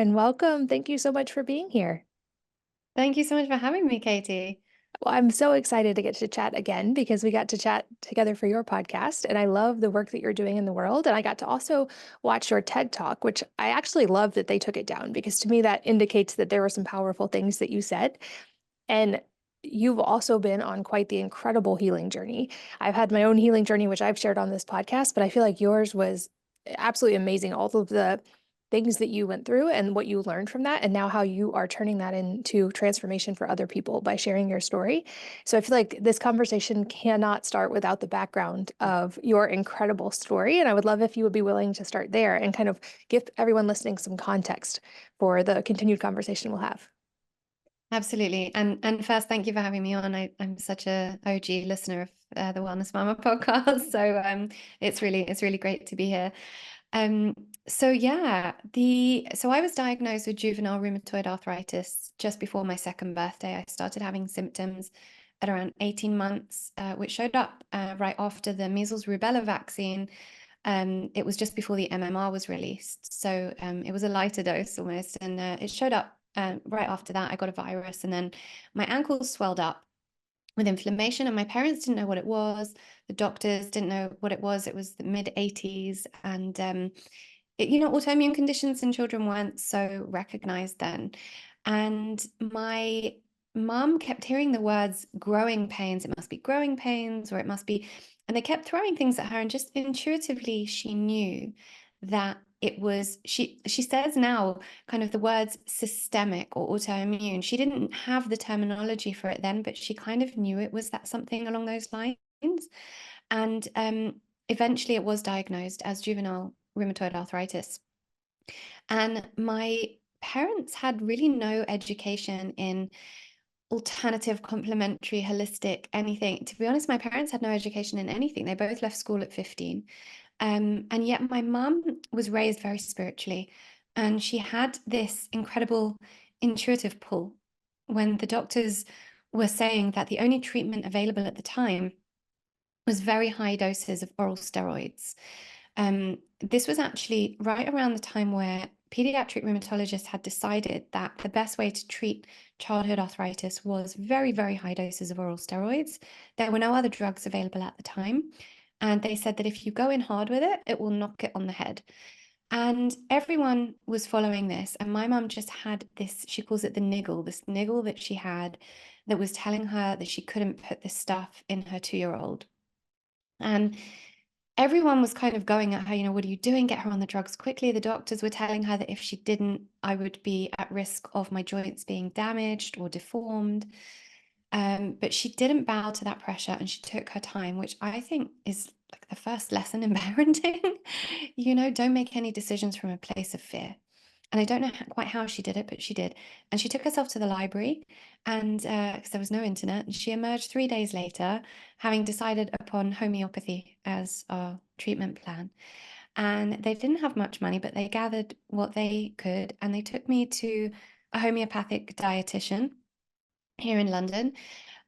and welcome. Thank you so much for being here. Thank you so much for having me, Katie. Well, I'm so excited to get to chat again because we got to chat together for your podcast, and I love the work that you're doing in the world. And I got to also watch your TED Talk, which I actually love that they took it down because to me that indicates that there were some powerful things that you said. And you've also been on quite the incredible healing journey. I've had my own healing journey, which I've shared on this podcast, but I feel like yours was absolutely amazing. All of the things that you went through and what you learned from that, and now how you are turning that into transformation for other people by sharing your story. So I feel like this conversation cannot start without the background of your incredible story. And I would love if you would be willing to start there and kind of give everyone listening some context for the continued conversation we'll have. Absolutely. And first, thank you for having me on. I'm such a OG listener of the Wellness Mama podcast. So it's really great to be here. Um, so yeah, so I was diagnosed with juvenile rheumatoid arthritis just before my second birthday. I started having symptoms at around 18 months, which showed up right after the measles rubella vaccine. It was just before the MMR was released. So it was a lighter dose almost. And it showed up right after that. I got a virus, and then my ankles swelled up with inflammation, and my parents didn't know what it was. The doctors didn't know what it was. It was the mid 80s. And, autoimmune conditions in children weren't so recognized then. And my mom kept hearing the words growing pains. It must be growing pains, or it must be, and they kept throwing things at her. And just intuitively, she knew that it was, she says now, kind of the words systemic or autoimmune. She didn't have the terminology for it then, but she kind of knew it was that something along those lines. And eventually it was diagnosed as juvenile rheumatoid arthritis. And my parents had really no education in alternative, complementary, holistic, anything. To be honest, my parents had no education in anything. They both left school at 15. And yet my mum was raised very spiritually, and she had this incredible intuitive pull when the doctors were saying that the only treatment available at the time was very high doses of oral steroids. This was actually right around the time where pediatric rheumatologists had decided that the best way to treat childhood arthritis was very, very high doses of oral steroids. There were no other drugs available at the time. And they said that if you go in hard with it, it will knock it on the head. And everyone was following this. And my mum just had this, she calls it this niggle that she had that was telling her that she couldn't put this stuff in her 2-year-old. And everyone was kind of going at her, what are you doing? Get her on the drugs quickly. The doctors were telling her that if she didn't, I would be at risk of my joints being damaged or deformed. But she didn't bow to that pressure, and she took her time, which I think is like the first lesson in parenting. Don't make any decisions from a place of fear. And I don't know quite how she did it, but she did. And she took herself to the library, and because there was no internet, and she emerged 3 days later, having decided upon homeopathy as our treatment plan. And they didn't have much money, but they gathered what they could, and they took me to a homeopathic dietitian here in London.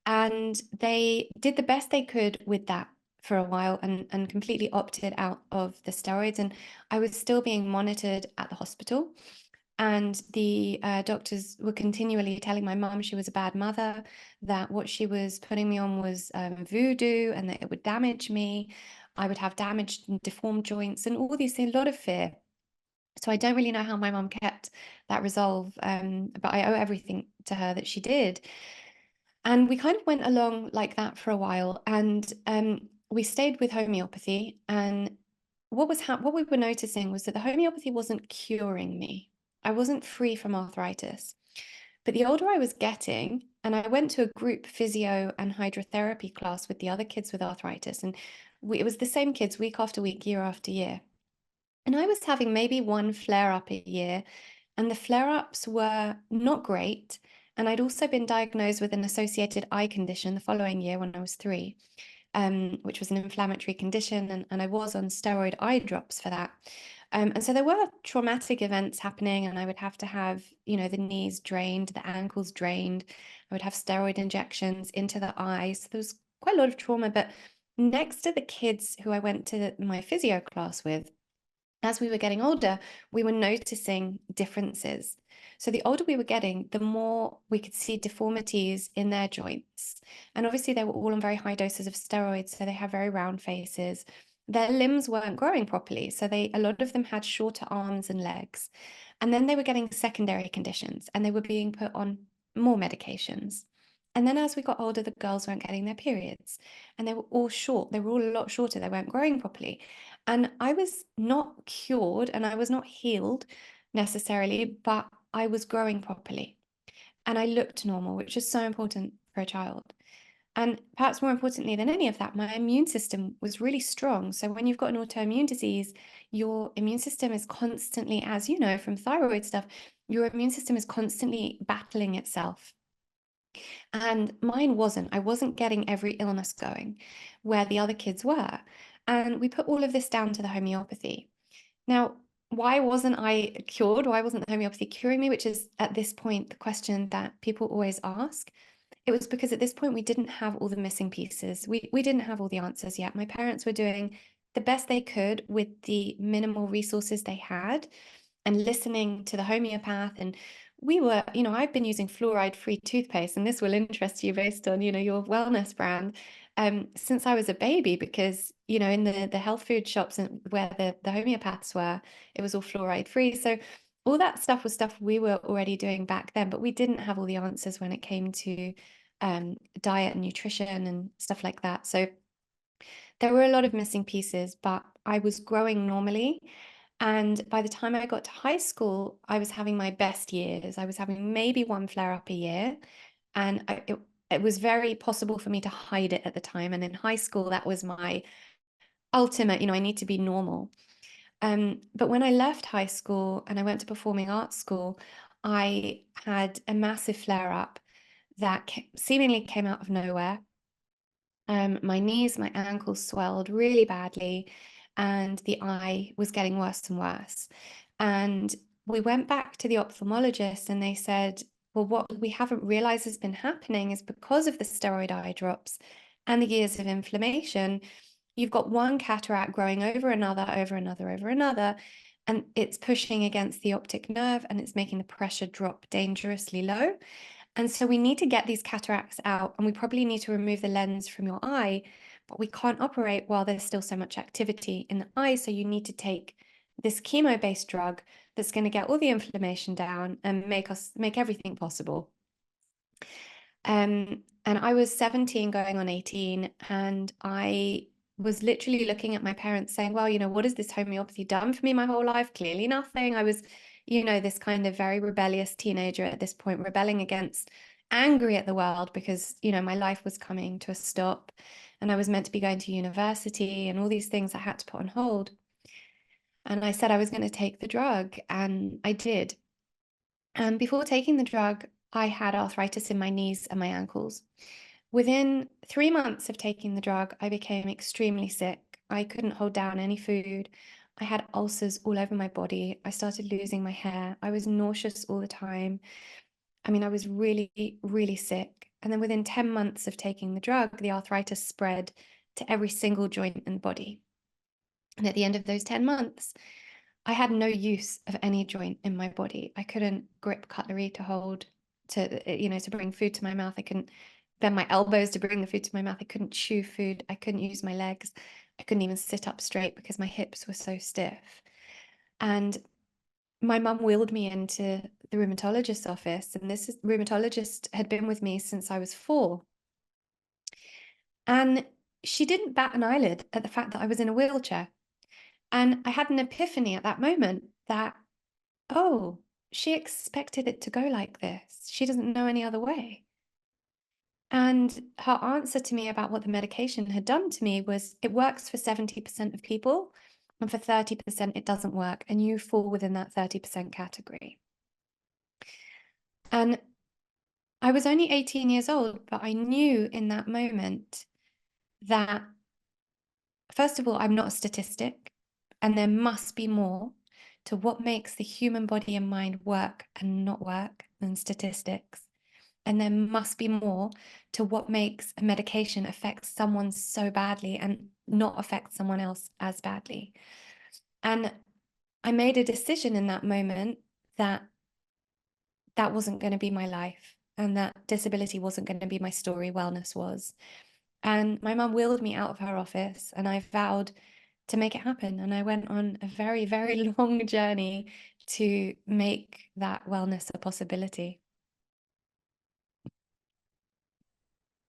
And they did the best they could with that for a while, and completely opted out of the steroids. And I was still being monitored at the hospital. And the doctors were continually telling my mum she was a bad mother, that what she was putting me on was voodoo, and that it would damage me. I would have damaged and deformed joints and all these things, a lot of fear. So I don't really know how my mum kept that resolve, but I owe everything to her that she did. And we kind of went along like that for a while, and we stayed with homeopathy. And what we were noticing was that the homeopathy wasn't curing me. I wasn't free from arthritis. But the older I was getting, and I went to a group physio and hydrotherapy class with the other kids with arthritis, and it was the same kids week after week, year after year. And I was having maybe one flare up a year, and the flare ups were not great. And I'd also been diagnosed with an associated eye condition the following year when I was 3, which was an inflammatory condition. And I was on steroid eye drops for that. And so there were traumatic events happening, and I would have to have, the knees drained, the ankles drained. I would have steroid injections into the eyes. So there was quite a lot of trauma. But next to the kids who I went to my physio class with, as we were getting older, we were noticing differences. So the older we were getting, the more we could see deformities in their joints. And obviously they were all on very high doses of steroids, so they have very round faces. Their limbs weren't growing properly, so a lot of them had shorter arms and legs. And then they were getting secondary conditions, and they were being put on more medications. And then as we got older, the girls weren't getting their periods, and they were all short. They were all a lot shorter. They weren't growing properly. And I was not cured and I was not healed necessarily, but I was growing properly and I looked normal, which is so important for a child. And perhaps more importantly than any of that, my immune system was really strong. So when you've got an autoimmune disease, your immune system is constantly, as you know from thyroid stuff, your immune system is constantly battling itself. And mine wasn't. I wasn't getting every illness going where the other kids were. And we put all of this down to the homeopathy. Now, why wasn't I cured? Why wasn't the homeopathy curing me? Which is at this point the question that people always ask. It was because at this point we didn't have all the missing pieces. We didn't have all the answers yet. My parents were doing the best they could with the minimal resources they had and listening to the homeopath. And we were, I've been using fluoride-free toothpaste, and this will interest you based on, your wellness brand, since I was a baby, because, in the health food shops and where the homeopaths were, it was all fluoride-free. So all that stuff was stuff we were already doing back then, but we didn't have all the answers when it came to diet and nutrition and stuff like that. So there were a lot of missing pieces, but I was growing normally. And by the time I got to high school, I was having my best years. I was having maybe one flare up a year. And it was very possible for me to hide it at the time. And in high school, that was my ultimate, I need to be normal. But when I left high school and I went to performing arts school, I had a massive flare up that seemingly came out of nowhere. My knees, my ankles swelled really badly, and the eye was getting worse and worse. And we went back to the ophthalmologist and they said, well, what we haven't realized has been happening is because of the steroid eye drops and the years of inflammation, you've got one cataract growing over another, over another, over another, and it's pushing against the optic nerve and it's making the pressure drop dangerously low. And so we need to get these cataracts out, and we probably need to remove the lens from your eye, but we can't operate while there's still so much activity in the eye. So you need to take this chemo-based drug that's going to get all the inflammation down and make everything possible. And I was 17 going on 18, and I was literally looking at my parents saying, well, what has this homeopathy done for me my whole life? Clearly nothing. I was, this kind of very rebellious teenager at this point, rebelling against, angry at the world because, my life was coming to a stop and I was meant to be going to university and all these things I had to put on hold. And I said I was going to take the drug, and I did. And before taking the drug, I had arthritis in my knees and my ankles. Within 3 months of taking the drug, I became extremely sick. I couldn't hold down any food. I had ulcers all over my body. I started losing my hair. I was nauseous all the time. I mean, I was really, really sick. And then within 10 months of taking the drug, the arthritis spread to every single joint in the body. And at the end of those 10 months, I had no use of any joint in my body. I couldn't grip cutlery to hold, to bring food to my mouth. I couldn't bend my elbows to bring the food to my mouth. I couldn't chew food. I couldn't use my legs. I couldn't even sit up straight because my hips were so stiff. And my mum wheeled me into the rheumatologist's office, and this rheumatologist had been with me since I was 4. And she didn't bat an eyelid at the fact that I was in a wheelchair. And I had an epiphany at that moment that, oh, she expected it to go like this. She doesn't know any other way. And her answer to me about what the medication had done to me was, it works for 70% of people, and for 30% it doesn't work, and you fall within that 30% category. And I was only 18 years old, but I knew in that moment that, first of all, I'm not a statistic, and there must be more to what makes the human body and mind work and not work than statistics. And there must be more to what makes a medication affect someone so badly and not affect someone else as badly. And I made a decision in that moment that that wasn't going to be my life, and that disability wasn't going to be my story, wellness was. And my mum wheeled me out of her office, and I vowed to make it happen. And I went on a very, very long journey to make that wellness a possibility.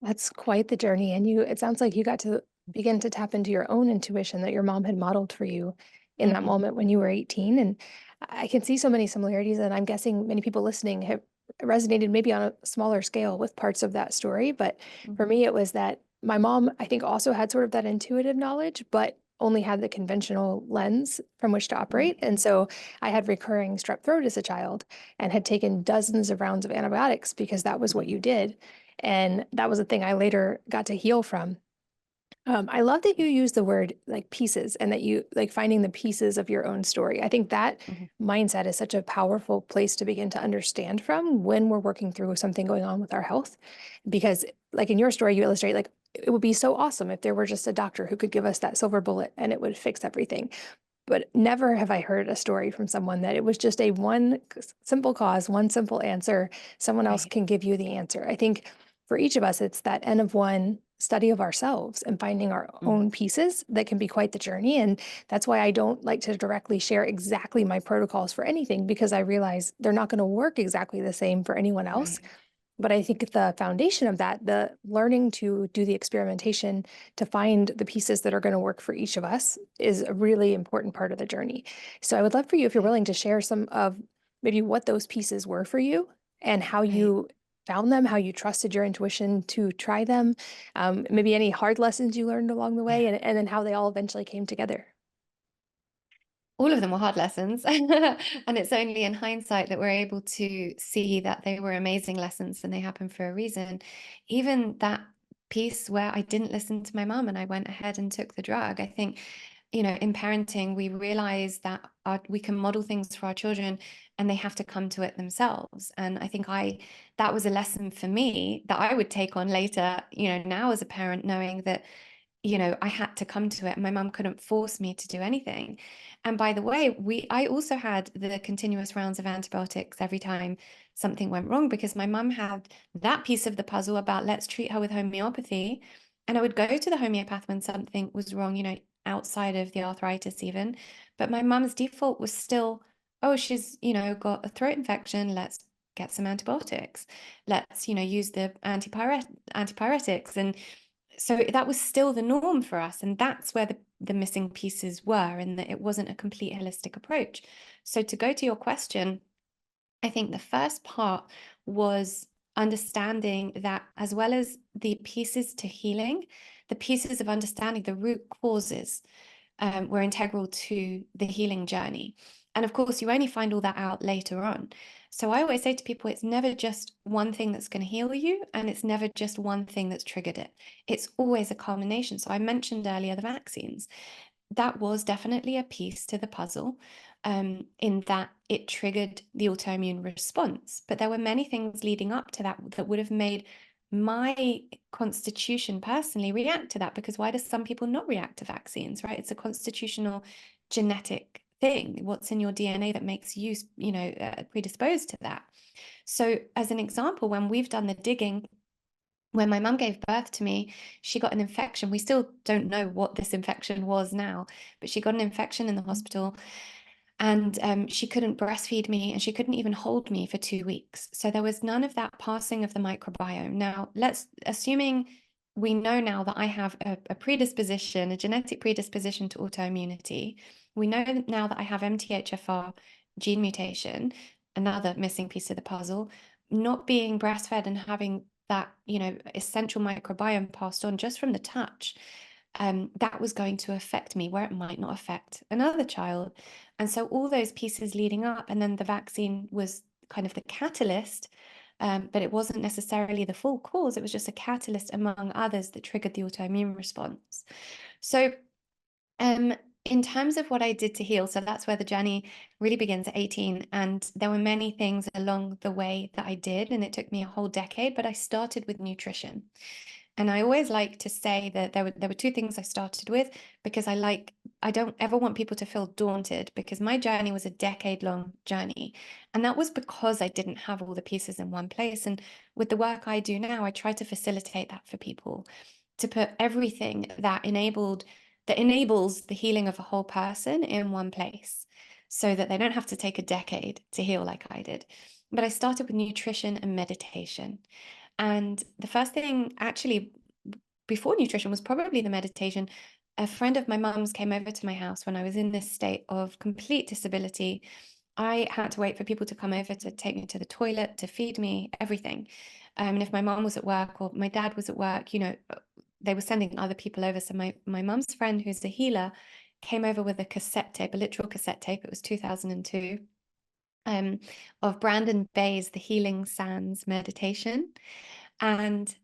That's quite the journey. And it sounds like you got to begin to tap into your own intuition that your mom had modeled for you in that Mm-hmm. moment when you were 18. And I can see so many similarities. And I'm guessing many people listening have resonated maybe on a smaller scale with parts of that story. But for Mm-hmm. me, it was that my mom, I think, also had sort of that intuitive knowledge, but only had the conventional lens from which to operate. And so I had recurring strep throat as a child and had taken dozens of rounds of antibiotics because that was what you did. And that was a thing I later got to heal from. I love that you use the word like pieces and that you like finding the pieces of your own story. I think that Mm-hmm. mindset is such a powerful place to begin to understand from when we're working through something going on with our health. Because, like in your story, you illustrate like it would be so awesome if there were just a doctor who could give us that silver bullet and it would fix everything. But never have I heard a story from someone that it was just a one simple cause, one simple answer. Someone else Right. can give you the answer. I think for each of us, it's that N of one study of ourselves and finding our Mm. own pieces that can be quite the journey. And that's why I don't like to directly share exactly my protocols for anything because I realize they're not going to work exactly the same for anyone else. Right. But I think the foundation of that, the learning to do the experimentation to find the pieces that are going to work for each of us, is a really important part of the journey. So I would love for you, if you're Okay. willing, to share some of maybe what those pieces were for you and how Right. you found them, how you trusted your intuition to try them, maybe any hard lessons you learned along the way, Yeah. and then how they all eventually came together. All of them were hard lessons. And it's only in hindsight that we're able to see that they were amazing lessons and they happened for a reason. Even that piece where I didn't listen to my mum and I went ahead and took the drug, I think, in parenting, we realize that we can model things for our children and they have to come to it themselves. And I think that was a lesson for me that I would take on later, now as a parent, knowing that I had to come to it. My mum couldn't force me to do anything. And by the way, I also had the continuous rounds of antibiotics every time something went wrong because my mum had that piece of the puzzle about let's treat her with homeopathy. And I would go to the homeopath when something was wrong, outside of the arthritis even. But my mum's default was still, oh, she's, got a throat infection. Let's get some antibiotics. Let's, use the antipyretics. And so that was still the norm for us. And that's where the missing pieces were, and that it wasn't a complete holistic approach. So to go to your question, I think the first part was understanding that as well as the pieces to healing, the pieces of understanding the root causes were integral to the healing journey. And of course, you only find all that out later on. So I always say to people, it's never just one thing that's going to heal you, and it's never just one thing that's triggered it. It's always a culmination. So I mentioned earlier the vaccines. That was definitely a piece to the puzzle, in that it triggered the autoimmune response. But there were many things leading up to that that would have made my constitution personally react to that, because why do some people not react to vaccines, right? It's a constitutional genetic thing. What's in your DNA that makes you, predisposed to that? So as an example, when we've done the digging, when my mum gave birth to me, she got an infection. We still don't know what this infection was now, but she got an infection in the hospital, and she couldn't breastfeed me and she couldn't even hold me for 2 weeks. So there was none of that passing of the microbiome. Now, assuming we know now that I have a predisposition, a genetic predisposition to autoimmunity. We know now that I have MTHFR gene mutation, another missing piece of the puzzle. Not being breastfed and having that, essential microbiome passed on just from the touch, that was going to affect me where it might not affect another child. And so all those pieces leading up, and then the vaccine was kind of the catalyst, but it wasn't necessarily the full cause. It was just a catalyst among others that triggered the autoimmune response. So in terms of what I did to heal, so that's where the journey really begins at 18. And there were many things along the way that I did, and it took me a whole decade, but I started with nutrition. And I always like to say that there were two things I started with, because I like I don't ever want people to feel daunted, because my journey was a decade-long journey. And that was because I didn't have all the pieces in one place. And with the work I do now, I try to facilitate that for people, to put everything that enables the healing of a whole person in one place, so that they don't have to take a decade to heal like I did. But I started with nutrition and meditation. And the first thing, actually, before nutrition, was probably the meditation. A friend of my mum's came over to my house when I was in this state of complete disability. I had to wait for people to come over to take me to the toilet, to feed me, everything. And if my mom was at work or my dad was at work, they were sending other people over. So my mum's friend, who's a healer, came over with a cassette tape, a literal cassette tape. It was 2002, of Brandon Bay's The Healing Sands meditation. And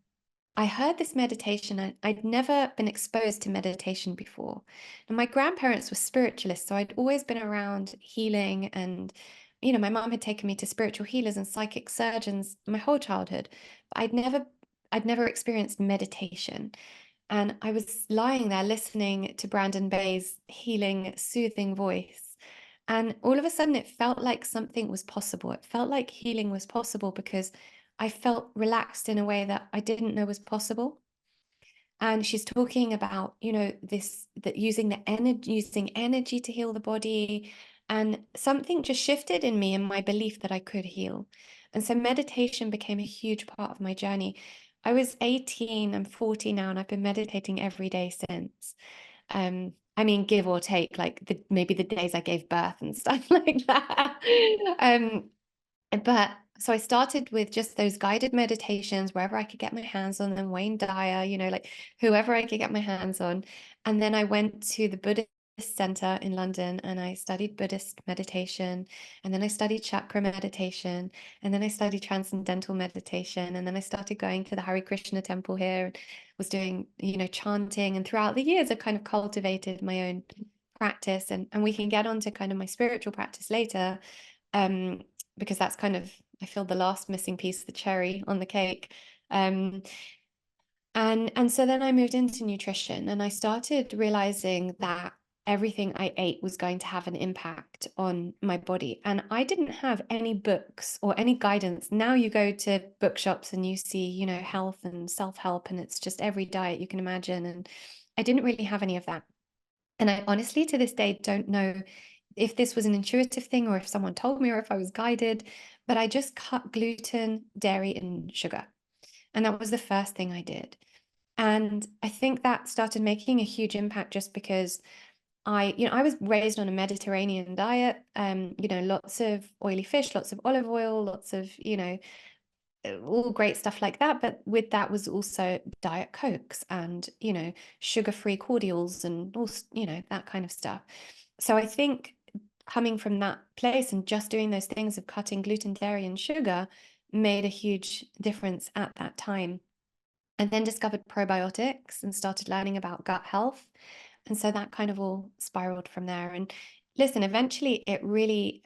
I heard this meditation. I'd never been exposed to meditation before. And my grandparents were spiritualists, so I'd always been around healing, and my mom had taken me to spiritual healers and psychic surgeons my whole childhood. But I'd never experienced meditation. And I was lying there listening to Brandon Bay's healing, soothing voice. And all of a sudden, it felt like something was possible. It felt like healing was possible, because I felt relaxed in a way that I didn't know was possible. And she's talking about, that using energy to heal the body. And something just shifted in me, in my belief that I could heal. And so meditation became a huge part of my journey. I was 18, I'm 40 now, and I've been meditating every day since. I mean, give or take, like maybe the days I gave birth and stuff like that. But so I started with just those guided meditations wherever I could get my hands on them, Wayne Dyer, like whoever I could get my hands on. And then I went to the Buddhist center in London and I studied Buddhist meditation. And then I studied chakra meditation. And then I studied transcendental meditation. And then I started going to the Hare Krishna temple here and was doing, chanting. And throughout the years, I kind of cultivated my own practice. And we can get on to kind of my spiritual practice later. Because that's kind of, I feel, the last missing piece, the cherry on the cake. And so then I moved into nutrition, and I started realizing that everything I ate was going to have an impact on my body. And I didn't have any books or any guidance. Now you go to bookshops and you see, health and self-help, and it's just every diet you can imagine. And I didn't really have any of that. And I honestly, to this day, don't know if this was an intuitive thing or if someone told me or if I was guided, but I just cut gluten, dairy, and sugar. And that was the first thing I did. And I think that started making a huge impact, just because I was raised on a Mediterranean diet, lots of oily fish, lots of olive oil, lots of, all great stuff like that. But with that was also Diet Cokes and, sugar-free cordials and all, that kind of stuff. So I think coming from that place and just doing those things of cutting gluten, dairy, and sugar made a huge difference at that time. And then discovered probiotics and started learning about gut health. And so that kind of all spiraled from there. And listen, eventually it really,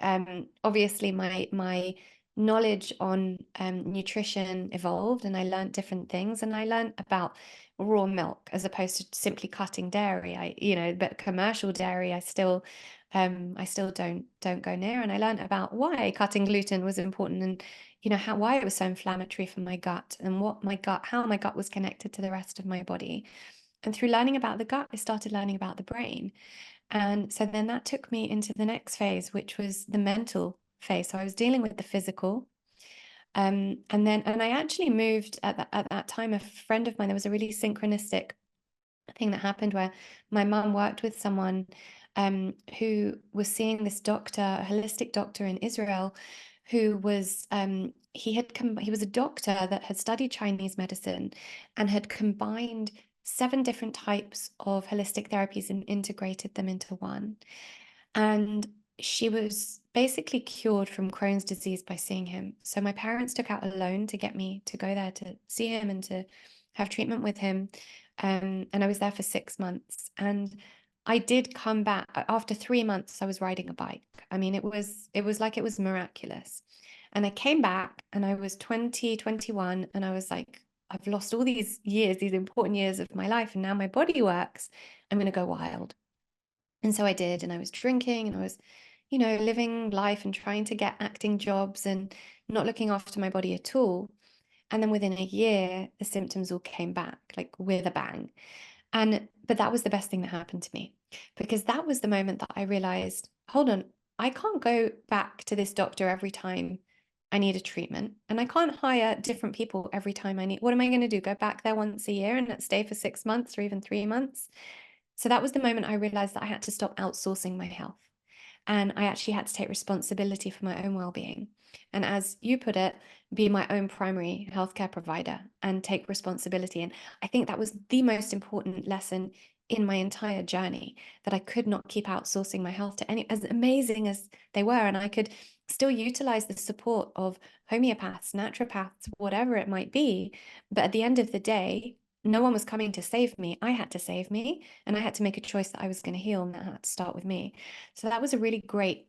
obviously my knowledge on nutrition evolved, and I learned different things, and I learned about raw milk as opposed to simply cutting dairy. But commercial dairy, I still don't go near. And I learned about why cutting gluten was important, and why it was so inflammatory for my gut, and how my gut was connected to the rest of my body. And through learning about the gut, I started learning about the brain. And so then that took me into the next phase, which was the mental phase. So I was dealing with the physical. And I actually moved at that time. A friend of mine, there was a really synchronistic thing that happened where my mum worked with someone who was seeing this doctor, a holistic doctor in Israel, who was he was a doctor that had studied Chinese medicine and had combined 7 different types of holistic therapies and integrated them into one. And she was basically cured from Crohn's disease by seeing him. So my parents took out a loan to get me to go there to see him and to have treatment with him. And I was there for 6 months. And I did come back after 3 months. I was riding a bike. I mean, it was like it was miraculous. And I came back and I was 20, 21, and I was like, I've lost all these years, these important years of my life, and now my body works. I'm going to go wild. And so I did, and I was drinking, and I was, living life and trying to get acting jobs and not looking after my body at all. And then within a year, the symptoms all came back like with a bang. But that was the best thing that happened to me, because that was the moment that I realized, hold on, I can't go back to this doctor every time I need a treatment, and I can't hire different people every time I need. What am I going to do? Go back there once a year and stay for 6 months or even 3 months? So that was the moment I realized that I had to stop outsourcing my health. And I actually had to take responsibility for my own well-being. And as you put it, be my own primary healthcare provider and take responsibility. And I think that was the most important lesson in my entire journey, that I could not keep outsourcing my health to any, as amazing as they were. And I could still utilize the support of homeopaths, naturopaths, whatever it might be. But at the end of the day, no one was coming to save me. I had to save me, and I had to make a choice that I was going to heal, and that had to start with me. So that was a really great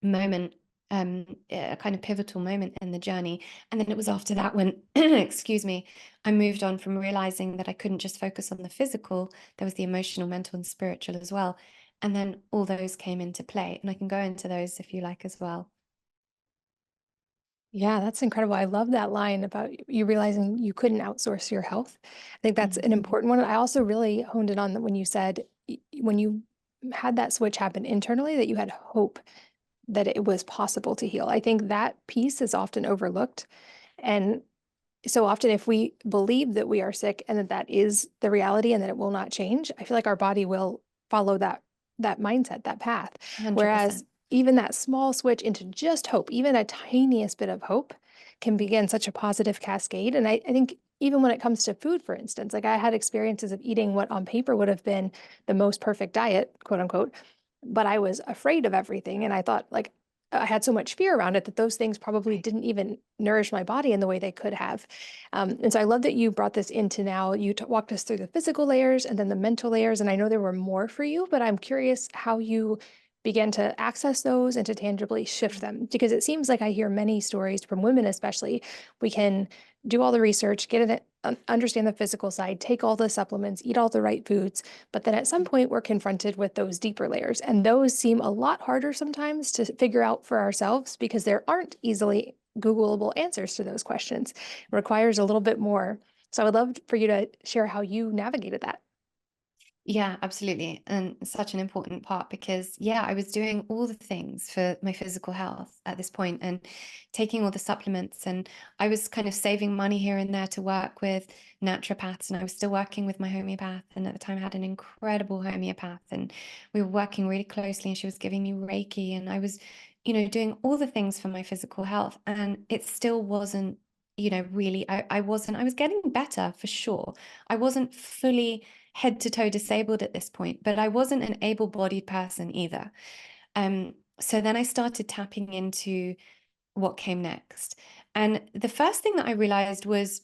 moment, a kind of pivotal moment in the journey. And then it was after that when, excuse me, I moved on from realizing that I couldn't just focus on the physical, there was the emotional, mental, and spiritual as well. And then all those came into play. And I can go into those if you like as well. Yeah, that's incredible. I love that line about you realizing you couldn't outsource your health. I think that's an Mhm. important one. I also really honed in on that when you said when you had that switch happen internally, that you had hope that it was possible to heal. I think that piece is often overlooked. And so often, if we believe that we are sick and that that is the reality and that it will not change, I feel like our body will follow that mindset, that path. Whereas 100%. even that small switch into just hope, even a tiniest bit of hope, can begin such a positive cascade. And I think even when it comes to food, for instance, like I had experiences of eating what on paper would have been the most perfect diet, quote unquote, but I was afraid of everything. And I thought, like, I had so much fear around it that those things probably Right. didn't even nourish my body in the way they could have. And so I love that you brought this into now. You walked us through the physical layers and then the mental layers. And I know there were more for you, but I'm curious how you began to access those and to tangibly shift them. Because it seems like I hear many stories from women, especially. We can do all the research, get it, understand the physical side, take all the supplements, eat all the right foods. But then at some point, we're confronted with those deeper layers. And those seem a lot harder sometimes to figure out for ourselves because there aren't easily Googleable answers to those questions. It requires a little bit more. So I would love for you to share how you navigated that. Yeah, absolutely. And such an important part because, yeah, I was doing all the things for my physical health at this point and taking all the supplements. And I was kind of saving money here and there to work with naturopaths. And I was still working with my homeopath. And at the time, I had an incredible homeopath. And we were working really closely. And she was giving me Reiki. And I was, doing all the things for my physical health. And it still wasn't, really, I wasn't, I was getting better for sure. I wasn't fully head to toe disabled at this point, but I wasn't an able-bodied person either. So then I started tapping into what came next. And the first thing that I realized was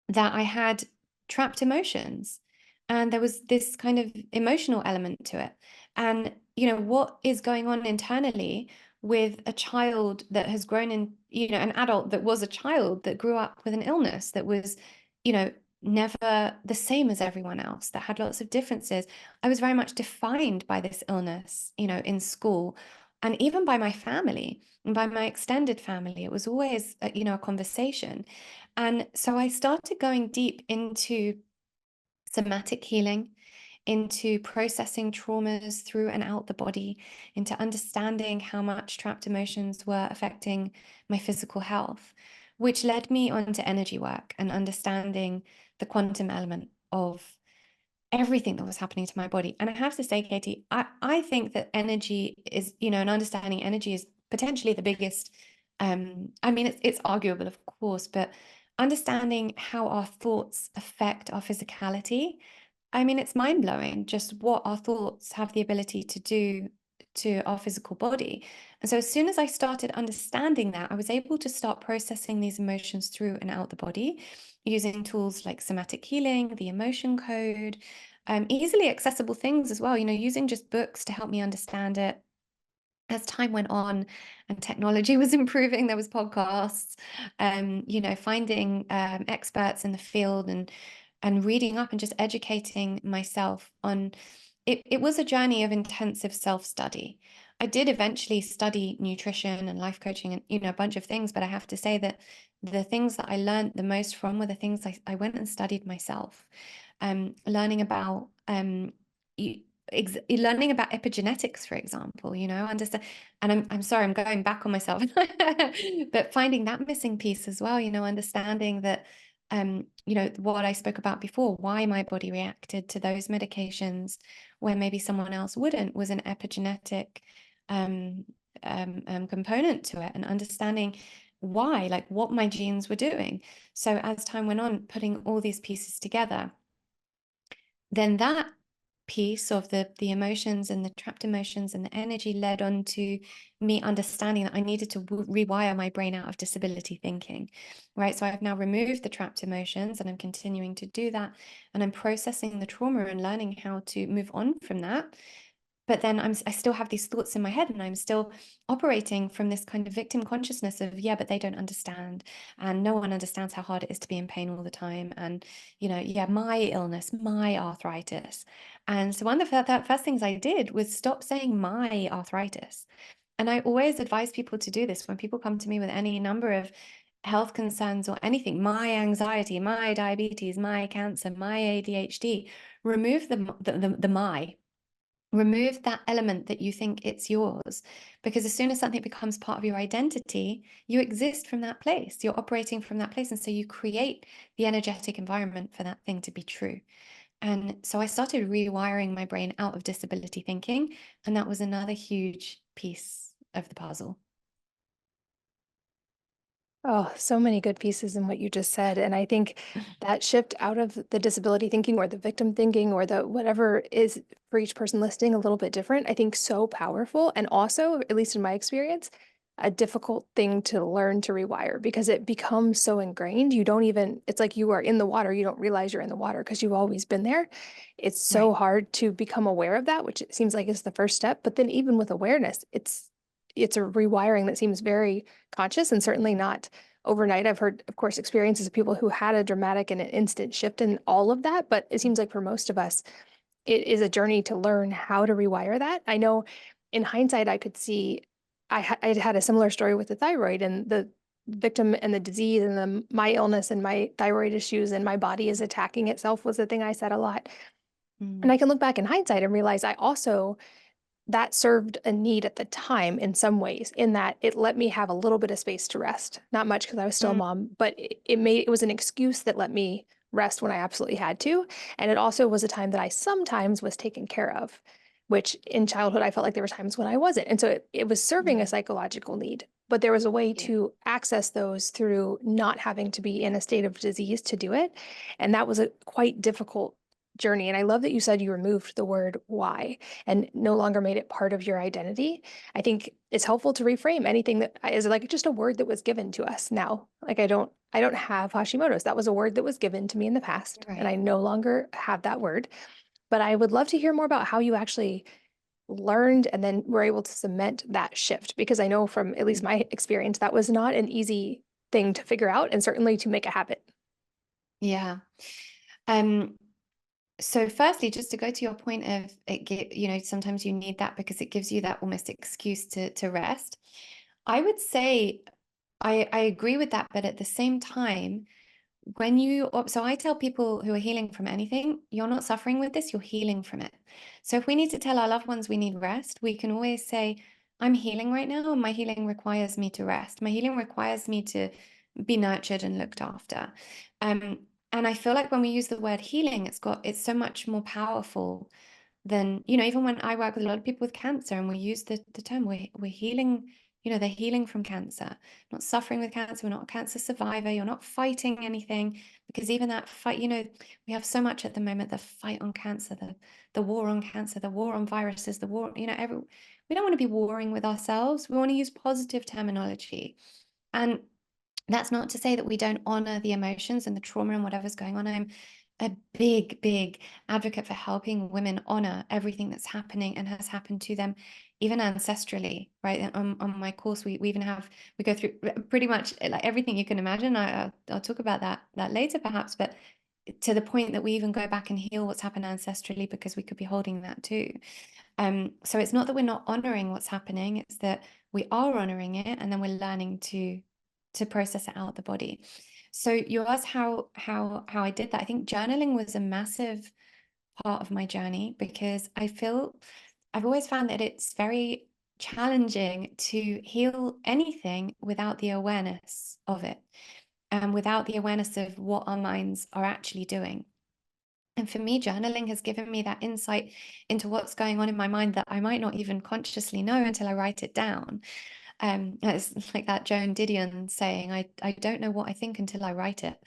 that I had trapped emotions. And there was this kind of emotional element to it. And, what is going on internally with a child that has grown in, an adult that was a child that grew up with an illness that was, you know, never the same as everyone else, that had lots of differences. I was very much defined by this illness, in school and even by my family and by my extended family. It was always, a conversation. And so I started going deep into somatic healing, into processing traumas through and out the body, into understanding how much trapped emotions were affecting my physical health, which led me onto energy work and understanding the quantum element of everything that was happening to my body. And I have to say, Katie, I think that energy is, and understanding energy is potentially the biggest. I mean, it's arguable, of course, but understanding how our thoughts affect our physicality, I mean, it's mind blowing just what our thoughts have the ability to do to our physical body. And so, as soon as I started understanding that, I was able to start processing these emotions through and out the body using tools like somatic healing, the emotion code, easily accessible things as well, using just books to help me understand it. As time went on and technology was improving, there was podcasts, finding experts in the field and reading up and just educating myself on it was a journey of intensive self-study. I did eventually study nutrition and life coaching and, you know, a bunch of things, but I have to say that the things that I learned the most from were the things I went and studied myself. Learning about learning about epigenetics, for example, you know, understand. And I'm sorry, I'm going back on myself, but finding that missing piece as well, you know, understanding that, you know, what I spoke about before, why my body reacted to those medications where maybe someone else wouldn't, was an epigenetic component to it, and understanding why, like what my genes were doing. So as time went on, putting all these pieces together, then that piece of the emotions and the trapped emotions and the energy led on to me understanding that I needed to rewire my brain out of disability thinking, right? So I've now removed the trapped emotions, and I'm continuing to do that, and I'm processing the trauma and learning how to move on from that. But then I still have these thoughts in my head, and I'm still operating from this kind of victim consciousness of, yeah, but they don't understand, and no one understands how hard it is to be in pain all the time, and, you know, yeah, my illness, my arthritis. And so one of the first things I did was stop saying my arthritis. And I always advise people to do this when people come to me with any number of health concerns or anything: my anxiety, my diabetes, my cancer, my ADHD. Remove the my. Remove that element that you think it's yours, because as soon as something becomes part of your identity, you exist from that place. You're operating from that place. And so you create the energetic environment for that thing to be true. And so I started rewiring my brain out of disability thinking. And that was another huge piece of the puzzle. Oh, so many good pieces in what you just said. And I think that shift out of the disability thinking or the victim thinking or the whatever is for each person listening a little bit different, I think so powerful. And also, at least in my experience, a difficult thing to learn to rewire because it becomes so ingrained. You don't even, it's like you are in the water. You don't realize you're in the water because you've always been there. It's so Right. hard to become aware of that, which it seems like is the first step. But then even with awareness, it's a rewiring that seems very conscious and certainly not overnight. I've heard, of course, experiences of people who had a dramatic and an instant shift in all of that, but it seems like for most of us, it is a journey to learn how to rewire that. I know in hindsight, I could see I had a similar story with the thyroid and the victim and the disease and my illness and my thyroid issues and my body is attacking itself was the thing I said a lot. And Mm. I can look back in hindsight and realize I also that served a need at the time in some ways, in that it let me have a little bit of space to rest. Not much because I was still a Mm. mom, but it was an excuse that let me rest when I absolutely had to. And it also was a time that I sometimes was taken care of, which in childhood I felt like there were times when I wasn't. And so it was serving a Mm. psychological need, but there was a way Yeah. to access those through not having to be in a state of disease to do it. And that was a quite difficult journey. And I love that you said you removed the word why and no longer made it part of your identity. I think it's helpful to reframe anything that is like just a word that was given to us now. Like I don't have Hashimoto's. That was a word that was given to me in the past, and Right. I no longer have that word. But I would love to hear more about how you actually learned and then were able to cement that shift, because I know from at least Mm. my experience, that was not an easy thing to figure out and certainly to make a habit. Yeah. Um, So firstly, just to go to your point of you know, sometimes you need that because it gives you that almost excuse to rest. I would say I agree with that, but at the same time, when you, so I tell people who are healing from anything, you're not suffering with this, you're healing from it. So if we need to tell our loved ones we need rest, we can always say, I'm healing right now, and my healing requires me to rest. My healing requires me to be nurtured and looked after. Um, and I feel like when we use the word healing, it's so much more powerful than, you know, even when I work with a lot of people with cancer and we use the term, we're healing, you know, they're healing from cancer, not suffering with cancer. We're not a cancer survivor. You're not fighting anything, because even that fight, you know, we have so much at the moment, the fight on cancer, the war on cancer, the war on viruses, the war, you know, we don't want to be warring with ourselves. We want to use positive terminology. And that's not to say that we don't honor the emotions and the trauma and whatever's going on. I'm a big, big advocate for helping women honor everything that's happening and has happened to them, even ancestrally, right? And on my course, we even have, we go through pretty much like everything you can imagine. I'll talk about that later perhaps, but to the point that we even go back and heal what's happened ancestrally, because we could be holding that too. So it's not that we're not honoring what's happening, it's that we are honoring it, and then we're learning to process it out the body. So you asked how I did that. I think journaling was a massive part of my journey, because I've always found that it's very challenging to heal anything without the awareness of it, and without the awareness of what our minds are actually doing. And for me, journaling has given me that insight into what's going on in my mind that I might not even consciously know until I write it down. It's like that Joan Didion saying, I don't know what I think until I write it.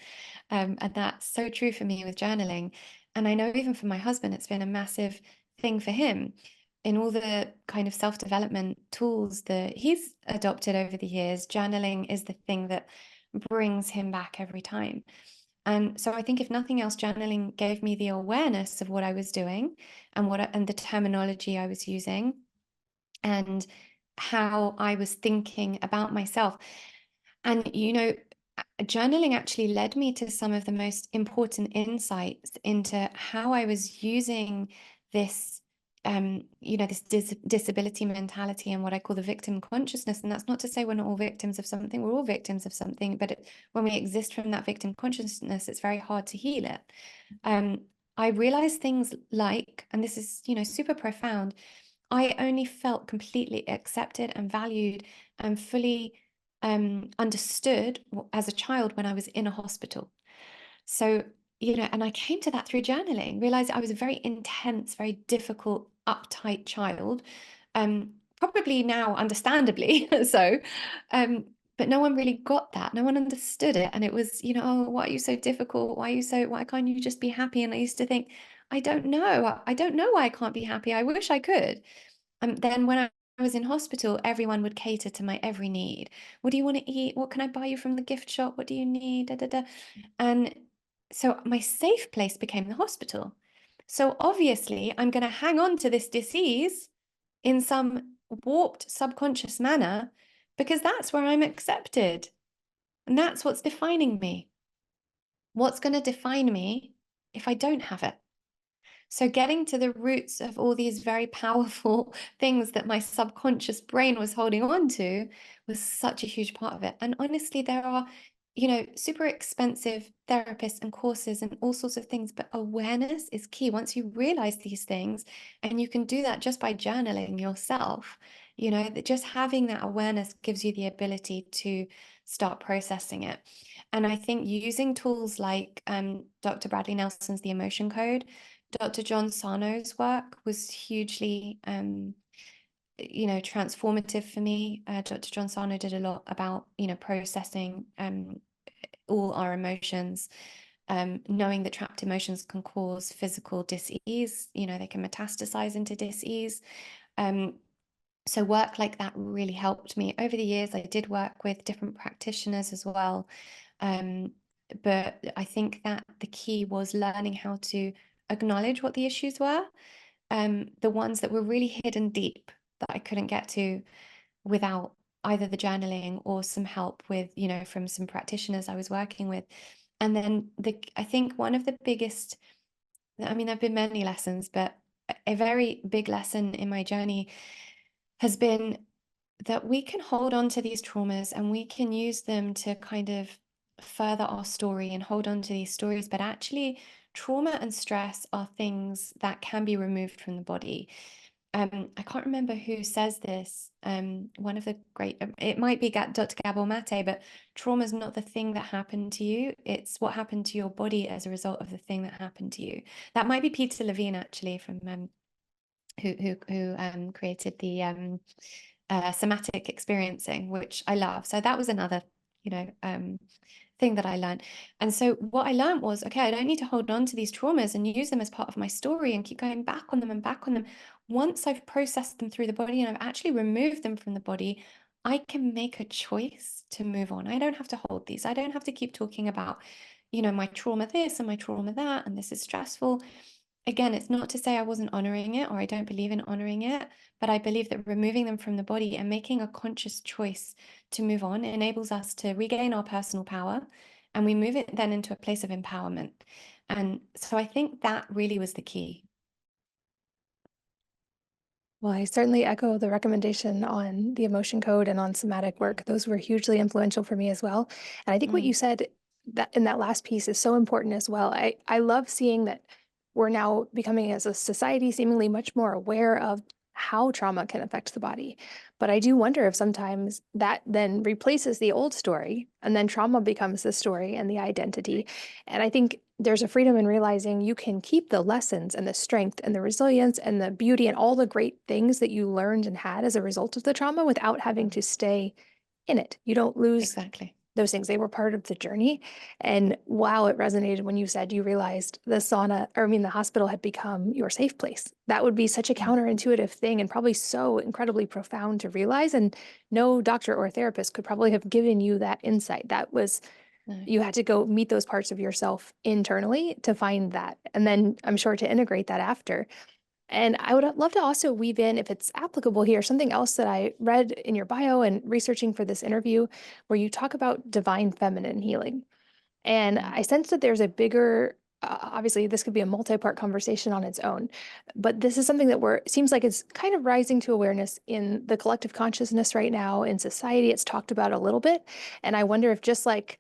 And that's so true for me with journaling. And I know even for my husband, it's been a massive thing for him. In all the kind of self-development tools that he's adopted over the years, journaling is the thing that brings him back every time. And so I think, if nothing else, journaling gave me the awareness of what I was doing, and and the terminology I was using, and how I was thinking about myself. And, journaling actually led me to some of the most important insights into how I was using this, this disability mentality, and what I call the victim consciousness. And that's not to say we're not all victims of something. We're all victims of something, but when we exist from that victim consciousness, it's very hard to heal it. I realized things like, and this is, super profound, I only felt completely accepted and valued and fully understood as a child when I was in a hospital. So, and I came to that through journaling, realized I was a very intense, very difficult, uptight child. Probably now, understandably so. But no one really got that. No one understood it. And it was, oh, why are you so difficult? Why can't you just be happy? And I used to think, I don't know. I don't know why I can't be happy. I wish I could. Then when I was in hospital, everyone would cater to my every need. What do you want to eat? What can I buy you from the gift shop? What do you need? Da, da, da. And so my safe place became the hospital. So obviously, I'm going to hang on to this disease in some warped subconscious manner, because that's where I'm accepted. And that's what's defining me. What's going to define me if I don't have it? So getting to the roots of all these very powerful things that my subconscious brain was holding on to was such a huge part of it. And honestly, there are, super expensive therapists and courses and all sorts of things, but awareness is key. Once you realize these things, and you can do that just by journaling yourself, that just having that awareness gives you the ability to start processing it. And I think using tools like Dr. Bradley Nelson's The Emotion Code, Dr. John Sarno's work was hugely, transformative for me. Dr. John Sarno did a lot about, processing all our emotions, knowing that trapped emotions can cause physical dis-ease. They can metastasize into dis-ease. So work like that really helped me. Over the years, I did work with different practitioners as well. But I think that the key was learning how to acknowledge what the issues were, the ones that were really hidden deep that I couldn't get to without either the journaling or some help with, from some practitioners I was working with. And then I think one of the biggest, there've been many lessons, but a very big lesson in my journey has been that we can hold on to these traumas, and we can use them to kind of further our story and hold on to these stories. But actually, trauma and stress are things that can be removed from the body. I can't remember who says this. One of the great, it might be Dr. Gabor Mate, but trauma is not the thing that happened to you. It's what happened to your body as a result of the thing that happened to you. That might be Peter Levine, actually, from who created the somatic experiencing, which I love. So that was another, thing that I learned. And so what I learned was, okay, I don't need to hold on to these traumas and use them as part of my story and keep going back on them and back on them. Once I've processed them through the body and I've actually removed them from the body, I can make a choice to move on. I don't have to hold these. I don't have to keep talking about, my trauma this and my trauma that, and this is stressful. Again, it's not to say I wasn't honoring it, or I don't believe in honoring it, but I believe that removing them from the body and making a conscious choice to move on enables us to regain our personal power, and we move it then into a place of empowerment. And so I think that really was the key. Well, I certainly echo the recommendation on the emotion code and on somatic work. Those were hugely influential for me as well. And I think what you Mm, said that in that last piece is so important as well. I love seeing that we're now becoming as a society seemingly much more aware of how trauma can affect the body. But I do wonder if sometimes that then replaces the old story and then trauma becomes the story and the identity. And I think there's a freedom in realizing you can keep the lessons and the strength and the resilience and the beauty and all the great things that you learned and had as a result of the trauma without having to stay in it. You don't lose exactly. those things. They were part of the journey. And wow, it resonated when you said you realized the sauna, or I mean, the hospital had become your safe place. That would be such a Mm, counterintuitive thing and probably so incredibly profound to realize. And no doctor or therapist could probably have given you that insight. That was no. you had to go meet those parts of yourself internally to find that. And then I'm sure to integrate that after. And I would love to also weave in, if it's applicable here, something else that I read in your bio and researching for this interview, where you talk about divine feminine healing. And Mm, I sense that there's a bigger, obviously, this could be a multi-part conversation on its own, but this is something that seems like it's kind of rising to awareness in the collective consciousness right now in society. It's talked about a little bit. And I wonder if just like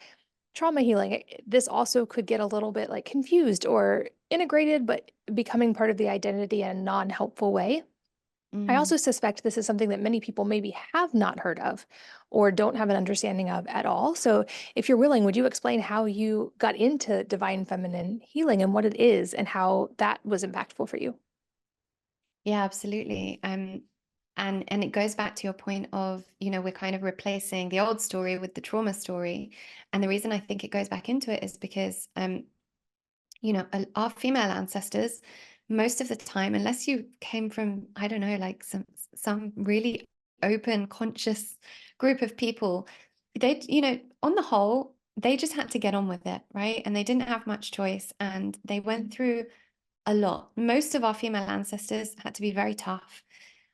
trauma healing, this also could get a little bit like confused or integrated, but becoming part of the identity in a non-helpful way. I mm. also suspect this is something that many people maybe have not heard of or don't have an understanding of at all. So, if you're willing, would you explain how you got into divine feminine healing and what it is and how that was impactful for you? Yeah, absolutely. And it goes back to your point of, we're kind of replacing the old story with the trauma story. And the reason I think it goes back into it is because our female ancestors, most of the time, unless you came from, I don't know, like some really open, conscious group of people, they, on the whole, they just had to get on with it, right? And they didn't have much choice, and they went through a lot. Most of our female ancestors had to be very tough.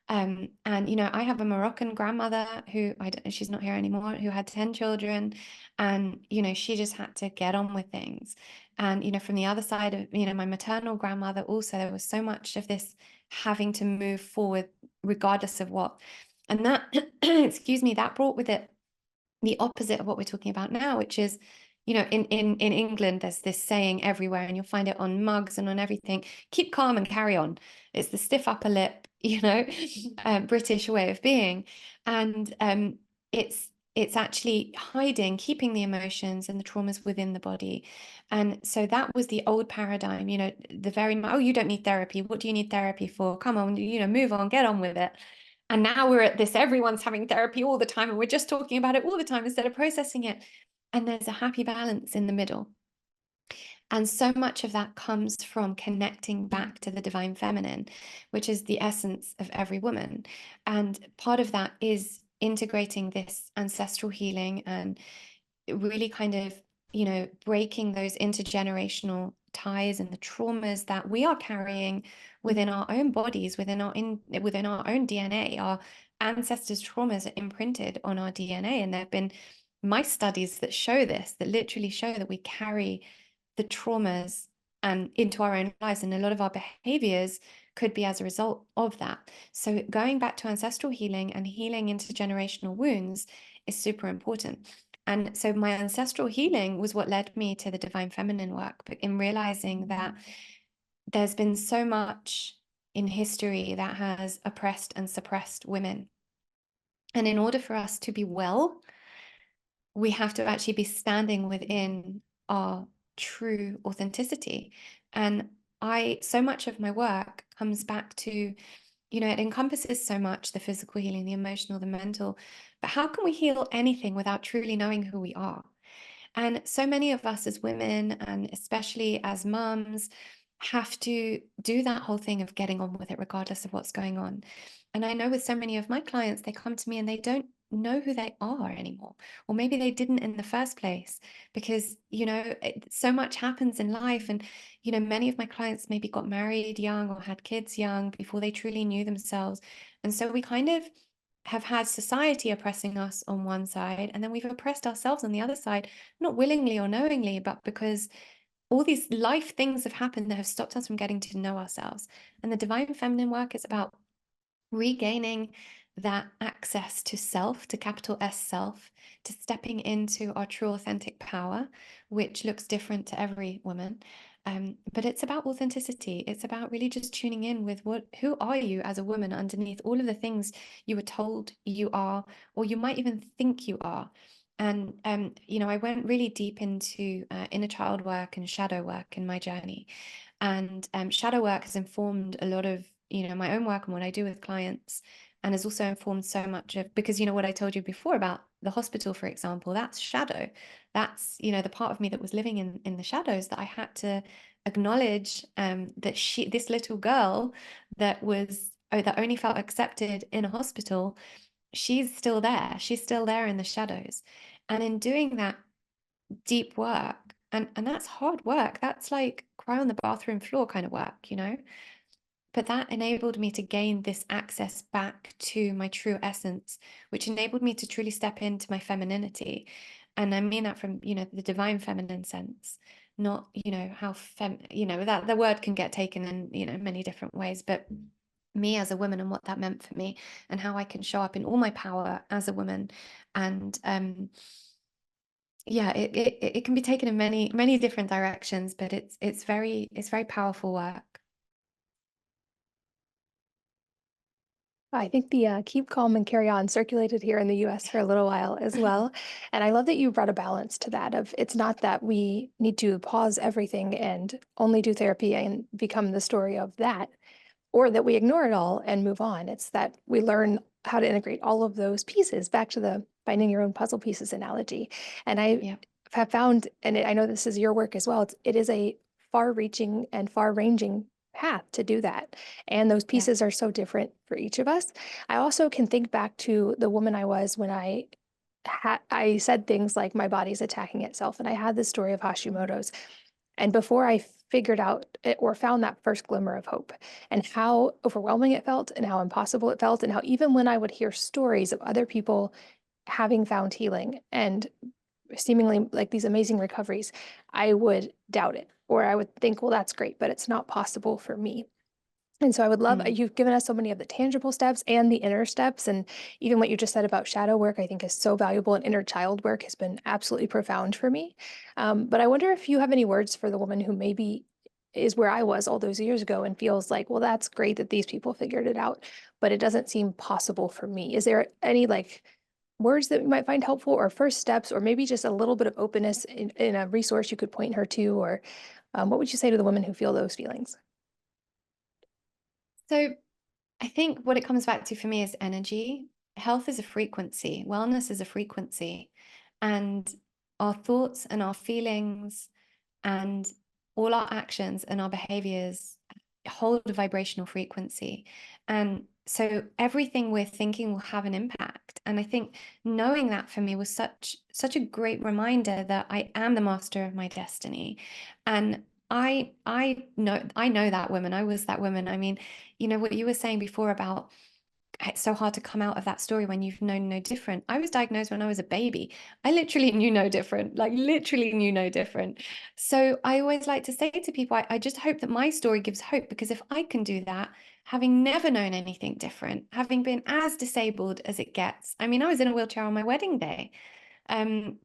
And I have a Moroccan grandmother who she's not here anymore, who had 10 children, and she just had to get on with things. And from the other side of my maternal grandmother, also there was so much of this having to move forward regardless of what. And that excuse me, that brought with it the opposite of what we're talking about now, which is, in England, there's this saying everywhere, and you'll find it on mugs and on everything: keep calm and carry on. It's the stiff upper lip, British way of being. And it's actually hiding, keeping the emotions and the traumas within the body. And so that was the old paradigm, the very, oh, you don't need therapy. What do you need therapy for? Come on, move on, get on with it. And now we're at this, everyone's having therapy all the time, and we're just talking about it all the time instead of processing it. And there's a happy balance in the middle. And so much of that comes from connecting back to the divine feminine, which is the essence of every woman. And part of that is integrating this ancestral healing and really kind of, breaking those intergenerational ties and the traumas that we are carrying within our own bodies, within our own DNA. Our ancestors' traumas are imprinted on our DNA, and there have been mice studies that show this, that literally show that we carry the traumas and into our own lives, and a lot of our behaviors could be as a result of that. So going back to ancestral healing and healing intergenerational wounds is super important. And so my ancestral healing was what led me to the divine feminine work, but in realizing that there's been so much in history that has oppressed and suppressed women. And in order for us to be well, we have to actually be standing within our true authenticity. And so much of my work comes back to, it encompasses so much: the physical healing, the emotional, the mental. But how can we heal anything without truly knowing who we are? And so many of us as women, and especially as mums, have to do that whole thing of getting on with it regardless of what's going on. And I know with so many of my clients, they come to me and they don't know who they are anymore, or maybe they didn't in the first place, because so much happens in life. And many of my clients maybe got married young or had kids young before they truly knew themselves. And so we kind of have had society oppressing us on one side, and then we've oppressed ourselves on the other side, not willingly or knowingly, but because all these life things have happened that have stopped us from getting to know ourselves. And the divine feminine work is about regaining that access to self, to capital S self, to stepping into our true authentic power, which looks different to every woman. But it's about authenticity. It's about really just tuning in with who are you as a woman underneath all of the things you were told you are, or you might even think you are. And I went really deep into inner child work and shadow work in my journey. And shadow work has informed a lot of my own work and what I do with clients, and has also informed so much of, because what I told you before about the hospital, for example, that's shadow. That's the part of me that was living in the shadows, that I had to acknowledge that this little girl that only felt accepted in a hospital, she's still there. She's still there in the shadows. And in doing that deep work, and that's hard work. That's like cry on the bathroom floor kind of work, but that enabled me to gain this access back to my true essence, which enabled me to truly step into my femininity. And I mean that from, the divine feminine sense, not, how that the word can get taken in, many different ways, but me as a woman and what that meant for me and how I can show up in all my power as a woman. And yeah, it can be taken in many different directions, but it's very powerful work. I think the keep calm and carry on circulated here in the US for a little while as well. And I love that you brought a balance to that of it's not that we need to pause everything and only do therapy and become the story of that, or that we ignore it all and move on. It's that we learn how to integrate all of those pieces back to the finding your own puzzle pieces analogy. And I Yeah. have found, and I know this is your work as well, it is a far reaching and far ranging path to do that. And those Yeah. pieces are so different for each of us. I also can think back to the woman I was when I said things like my body's attacking itself. And I had this story of Hashimoto's. And before I figured out it or found that first glimmer of hope and how overwhelming it felt and how impossible it felt, and how even when I would hear stories of other people having found healing and seemingly like these amazing recoveries, I would doubt it, or I would think, well, that's great, but it's not possible for me. And so I would love, Mm. you've given us so many of the tangible steps and the inner steps. And even what you just said about shadow work, I think is so valuable. And inner child work has been absolutely profound for me. But I wonder if you have any words for the woman who maybe is where I was all those years ago and feels like, well, that's great that these people figured it out, but it doesn't seem possible for me. Is there any like words that you might find helpful, or first steps, or maybe just a little bit of openness in a resource you could point her to? Or what would you say to the women who feel those feelings? So I think what it comes back to for me is energy. Health is a frequency, wellness is a frequency. And our thoughts and our feelings and all our actions and our behaviors hold a vibrational frequency. And so everything we're thinking will have an impact. And I think knowing that for me was such a great reminder that I am the master of my destiny. And I know that woman. I was that woman. I mean, what you were saying before about it's so hard to come out of that story when you've known no different. I was diagnosed when I was a baby. I literally knew no different, like literally knew no different. So I always like to say to people, I just hope that my story gives hope, because if I can do that, having never known anything different, having been as disabled as it gets. I mean, I was in a wheelchair on my wedding day. Um,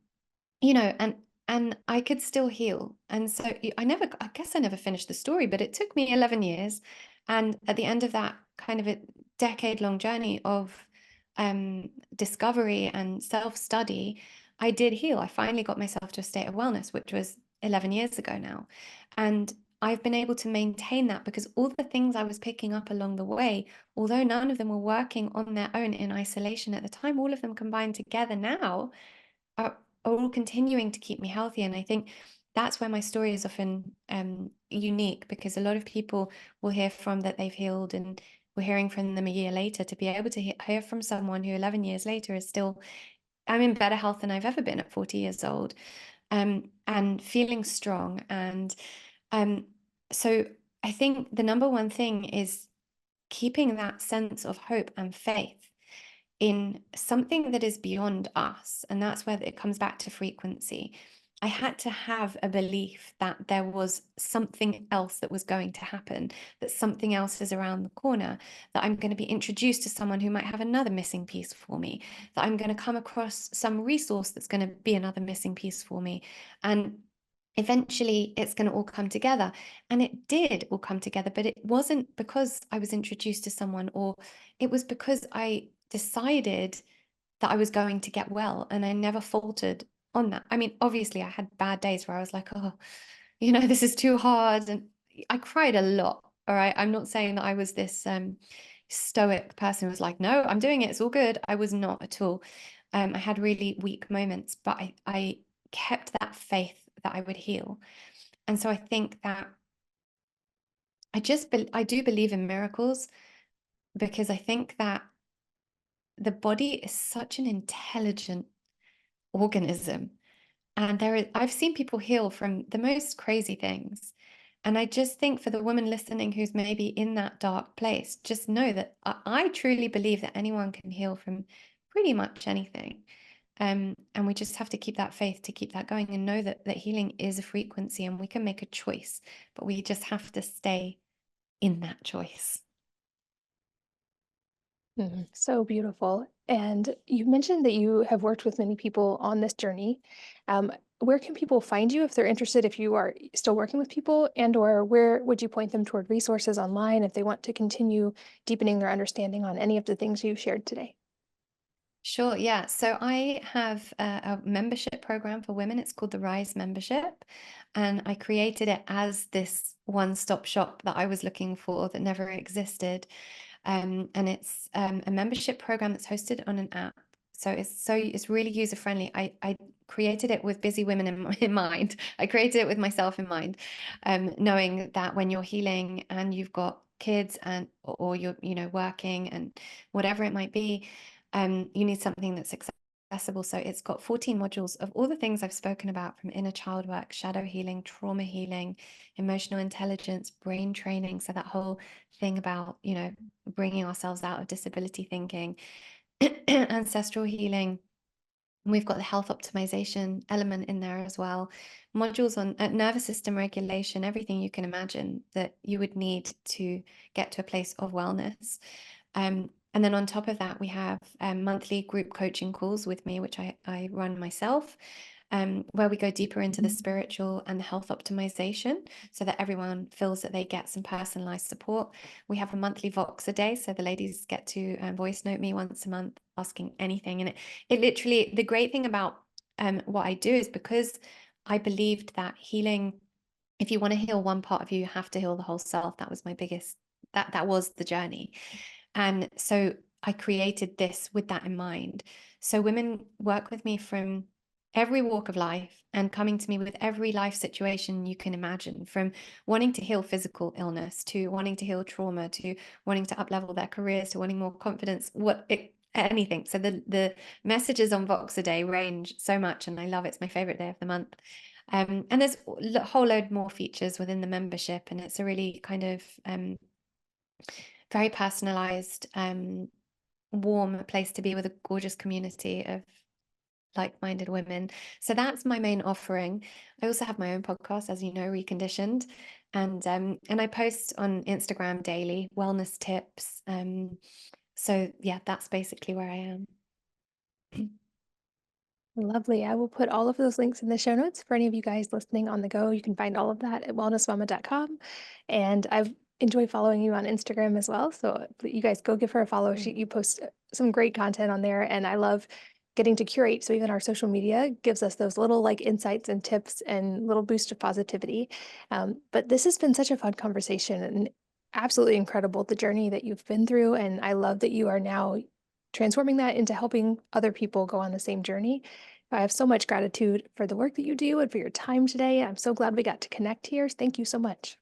and I could still heal. And so I guess I never finished the story, but it took me 11 years. And at the end of that kind of a decade-long journey of discovery and self-study, I did heal. I finally got myself to a state of wellness, which was 11 years ago now. And I've been able to maintain that because all the things I was picking up along the way, although none of them were working on their own in isolation at the time, all of them combined together now are all continuing to keep me healthy. And I think that's where my story is often unique, because a lot of people will hear from that they've healed, and we're hearing from them a year later. To be able to hear from someone who 11 years later is still, I'm in better health than I've ever been at 40 years old, and feeling strong. And so I think the number one thing is keeping that sense of hope and faith in something that is beyond us. And that's where it comes back to frequency. I had to have a belief that there was something else that was going to happen, that something else is around the corner, that I'm going to be introduced to someone who might have another missing piece for me, that I'm going to come across some resource that's going to be another missing piece for me. And eventually it's going to all come together. And it did all come together, but it wasn't because I was introduced to someone, or it was because I decided that I was going to get well, and I never faltered on that. I mean, obviously I had bad days where I was like, oh, this is too hard. And I cried a lot. All right. I'm not saying that I was this stoic person who was like, no, I'm doing it. It's all good. I was not at all. I had really weak moments, but I kept that faith that I would heal. And so I think that I do believe in miracles, because I think that the body is such an intelligent organism. And I've seen people heal from the most crazy things. And I just think, for the woman listening who's maybe in that dark place, just know that I truly believe that anyone can heal from pretty much anything. And we just have to keep that faith to keep that going, and know that healing is a frequency, and we can make a choice, but we just have to stay in that choice. So beautiful. And you mentioned that you have worked with many people on this journey. Where can people find you if they're interested, if you are still working with people, and or where would you point them toward resources online if they want to continue deepening their understanding on any of the things you shared today? Sure, yeah. So I have a membership program for women. It's called the Rise membership. And I created it as this one-stop shop that I was looking for that never existed. And it's a membership program that's hosted on an app. So it's really user friendly. I created it with busy women in mind. I created it with myself in mind, knowing that when you're healing and you've got kids, and or you're working, and whatever it might be, you need something that's accessible. So it's got 14 modules of all the things I've spoken about, from inner child work, shadow healing, trauma healing, emotional intelligence, brain training. So that whole thing about, bringing ourselves out of disability thinking, ancestral healing. We've got the health optimization element in there as well, modules on nervous system regulation, everything you can imagine that you would need to get to a place of wellness. And then on top of that, we have monthly group coaching calls with me, which I run myself, where we go deeper into the spiritual and the health optimization, so that everyone feels that they get some personalized support. We have a monthly Vox a day, so the ladies get to voice note me once a month asking anything. And it literally, the great thing about what I do is, because I believed that healing, if you want to heal one part of you, you have to heal the whole self. That was my biggest, that was the journey. And so I created this with that in mind. So women work with me from every walk of life, and coming to me with every life situation you can imagine, from wanting to heal physical illness, to wanting to heal trauma, to wanting to up-level their careers, to wanting more confidence, anything. So the messages on Vox a day range so much, and I love it. It's my favorite day of the month. And there's a whole load more features within the membership, and it's a really kind of very personalized, warm place to be, with a gorgeous community of like-minded women. So that's my main offering. I also have my own podcast, as you know, Reconditioned, and I post on Instagram daily wellness tips. So yeah, that's basically where I am. Lovely. I will put all of those links in the show notes for any of you guys listening on the go. You can find all of that at wellnessmama.com. And I've enjoyed following you on Instagram as well. So you guys go give her a follow. You post some great content on there. And I love getting to curate. So even our social media gives us those little like insights and tips and little boost of positivity. But this has been such a fun conversation, and absolutely incredible, the journey that you've been through. And I love that you are now transforming that into helping other people go on the same journey. I have so much gratitude for the work that you do and for your time today. I'm so glad we got to connect here. Thank you so much.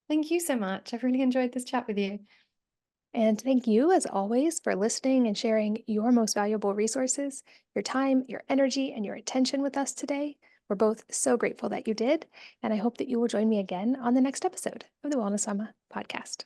Thank you so much. I've really enjoyed this chat with you. And thank you, as always, for listening and sharing your most valuable resources, your time, your energy, and your attention with us today. We're both so grateful that you did. And I hope that you will join me again on the next episode of the Wellness Mama podcast.